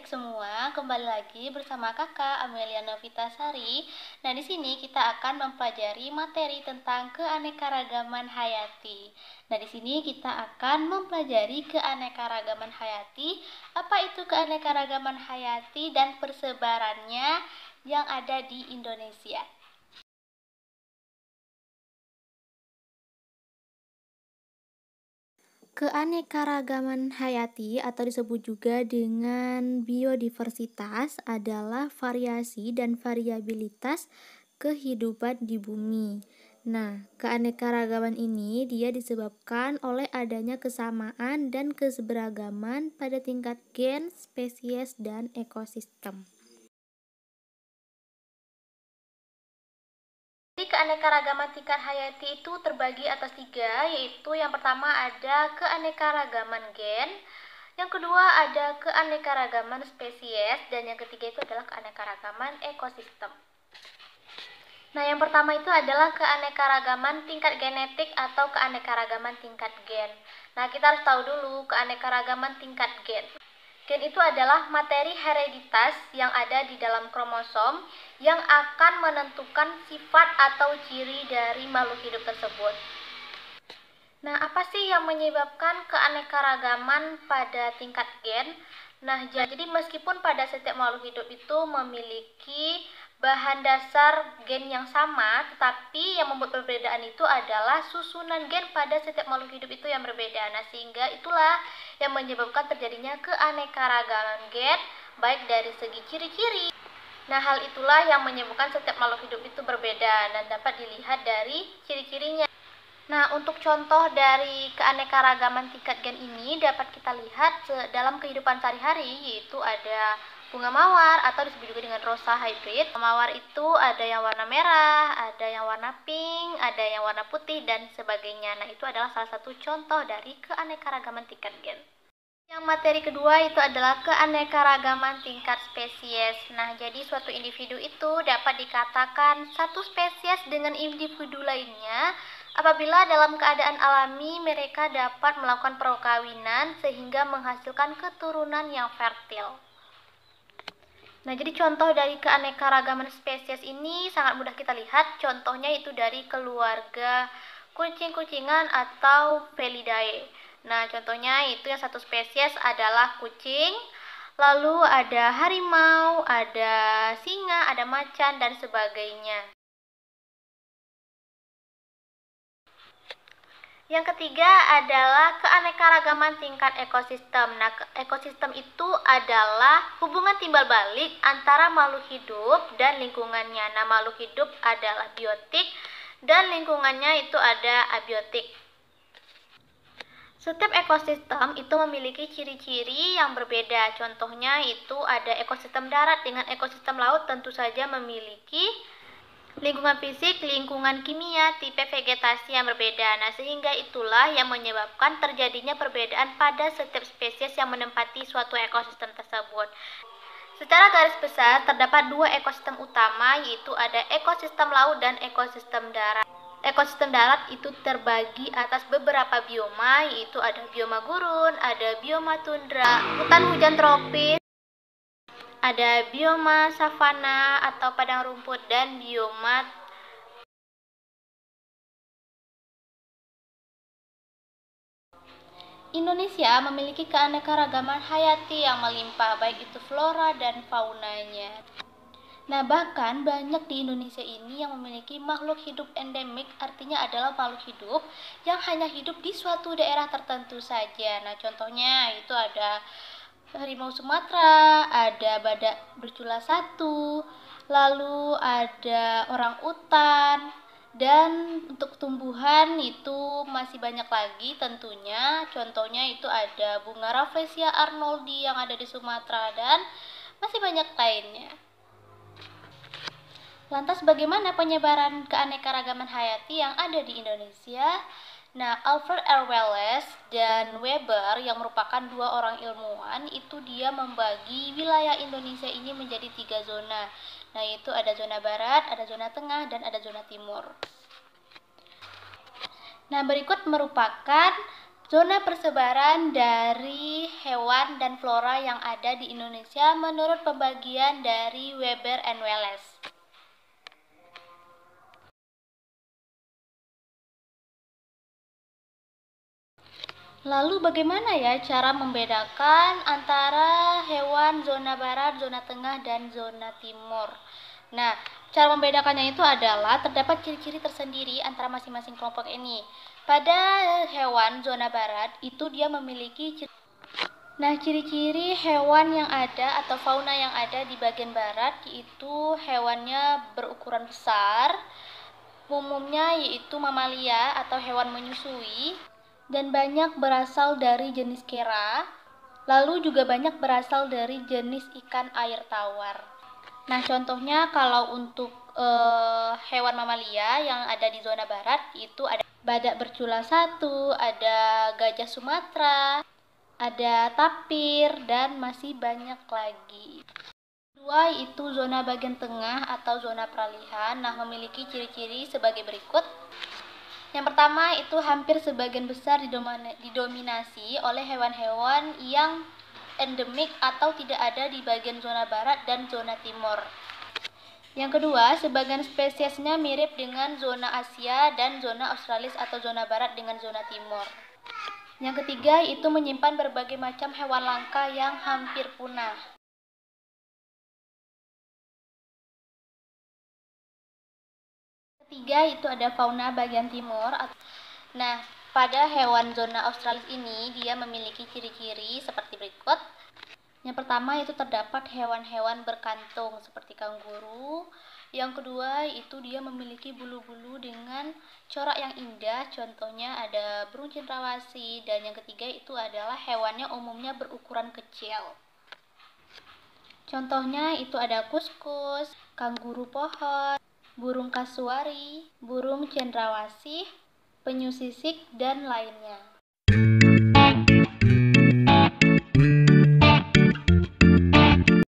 adik-adik semua, kembali lagi bersama Kakak Amelia Novitasari. Nah, di sini kita akan mempelajari materi tentang keanekaragaman hayati. Nah, di sini kita akan mempelajari keanekaragaman hayati, apa itu keanekaragaman hayati dan persebarannya yang ada di Indonesia. Keanekaragaman hayati atau disebut juga dengan biodiversitas adalah variasi dan variabilitas kehidupan di bumi. Nah, keanekaragaman ini dia disebabkan oleh adanya kesamaan dan keberagaman pada tingkat gen, spesies, dan ekosistem. Jadi keanekaragaman tingkat hayati itu terbagi atas 3, yaitu yang pertama ada keanekaragaman gen, yang kedua ada keanekaragaman spesies, dan yang ketiga itu adalah keanekaragaman ekosistem. Nah, yang pertama itu adalah keanekaragaman tingkat genetik atau keanekaragaman tingkat gen. Nah, kita harus tahu dulu keanekaragaman tingkat gen. Gen itu adalah materi hereditas yang ada di dalam kromosom yang akan menentukan sifat atau ciri dari makhluk hidup tersebut. Nah, apa sih yang menyebabkan keanekaragaman pada tingkat gen? Nah, jadi meskipun pada setiap makhluk hidup itu memiliki bahan dasar gen yang sama, tetapi yang membuat perbedaan itu adalah susunan gen pada setiap makhluk hidup itu yang berbeda. Nah, sehingga itulah yang menyebabkan terjadinya keanekaragaman gen, baik dari segi ciri-ciri. Nah, hal itulah yang menyebabkan setiap makhluk hidup itu berbeda dan dapat dilihat dari ciri-cirinya. Nah, untuk contoh dari keanekaragaman tingkat gen ini dapat kita lihat dalam kehidupan sehari-hari, yaitu ada bunga mawar atau disebut juga dengan rosa hybrid. Mawar itu ada yang warna merah, ada yang warna pink, ada yang warna putih, dan sebagainya. Nah, itu adalah salah satu contoh dari keanekaragaman tingkat gen. Yang materi kedua itu adalah keanekaragaman tingkat spesies. Nah, jadi suatu individu itu dapat dikatakan satu spesies dengan individu lainnya apabila dalam keadaan alami mereka dapat melakukan perkawinan sehingga menghasilkan keturunan yang fertil. Nah, jadi contoh dari keanekaragaman spesies ini sangat mudah kita lihat. Contohnya itu dari keluarga kucing-kucingan atau Felidae. Nah, contohnya itu yang satu spesies adalah kucing, lalu ada harimau, ada singa, ada macan, dan sebagainya. Yang ketiga adalah keanekaragaman tingkat ekosistem. Nah, ekosistem itu adalah hubungan timbal balik antara makhluk hidup dan lingkungannya. Nah, makhluk hidup adalah biotik dan lingkungannya itu ada abiotik. Setiap ekosistem itu memiliki ciri-ciri yang berbeda. Contohnya itu ada ekosistem darat dengan ekosistem laut tentu saja memiliki lingkungan fisik, lingkungan kimia, tipe vegetasi yang berbeda. Nah, sehingga itulah yang menyebabkan terjadinya perbedaan pada setiap spesies yang menempati suatu ekosistem tersebut. Secara garis besar, terdapat 2 ekosistem utama, yaitu ada ekosistem laut dan ekosistem darat. Ekosistem darat itu terbagi atas beberapa bioma, yaitu ada bioma gurun, ada bioma tundra, hutan hujan tropis, ada bioma savana atau padang rumput, dan bioma Indonesia memiliki keanekaragaman hayati yang melimpah, baik itu flora dan faunanya. Nah, bahkan banyak di Indonesia ini yang memiliki makhluk hidup endemik, artinya adalah makhluk hidup yang hanya hidup di suatu daerah tertentu saja. Nah, contohnya itu ada harimau Sumatera, ada badak bercula 1, lalu ada orang utan, dan untuk tumbuhan itu masih banyak lagi tentunya. Contohnya itu ada bunga Rafflesia arnoldi yang ada di Sumatera dan masih banyak lainnya. Lantas bagaimana penyebaran keanekaragaman hayati yang ada di Indonesia? Nah, Alfred R. Wallace dan Weber yang merupakan 2 orang ilmuwan itu dia membagi wilayah Indonesia ini menjadi 3 zona. Nah, itu ada zona barat, ada zona tengah, dan ada zona timur. Nah, berikut merupakan Zona persebaran dari hewan dan flora yang ada di Indonesia menurut pembagian dari Weber and Wallace. Lalu bagaimana ya cara membedakan antara hewan zona barat, zona tengah, dan zona timur? Nah, cara membedakannya itu adalah terdapat ciri-ciri tersendiri antara masing-masing kelompok ini. Pada hewan zona barat itu dia memiliki ciri-ciri hewan yang ada atau fauna yang ada di bagian barat yaitu hewannya berukuran besar, umumnya yaitu mamalia atau hewan menyusui, dan banyak berasal dari jenis kera, lalu juga banyak berasal dari jenis ikan air tawar. Nah, contohnya kalau untuk hewan mamalia yang ada di zona barat itu ada badak bercula 1, ada gajah Sumatera, ada tapir, dan masih banyak lagi. Kedua itu zona bagian tengah atau zona peralihan. Nah, memiliki ciri-ciri sebagai berikut. Yang pertama itu hampir sebagian besar didominasi oleh hewan-hewan yang endemik atau tidak ada di bagian zona barat dan zona timur. Yang kedua, sebagian spesiesnya mirip dengan zona Asia dan zona Australis atau zona barat dengan zona timur. Yang ketiga, itu menyimpan berbagai macam hewan langka yang hampir punah. Ketiga, itu ada fauna bagian timur. Nah, pada hewan zona Australis ini, dia memiliki ciri-ciri seperti berikut. Yang pertama, itu terdapat hewan-hewan berkantung seperti kanguru. Yang kedua, itu dia memiliki bulu-bulu dengan corak yang indah, contohnya ada burung cendrawasih. Dan yang ketiga itu adalah hewannya umumnya berukuran kecil. Contohnya itu ada kuskus, kanguru pohon, burung kasuari, burung cendrawasih, penyu sisik, dan lainnya.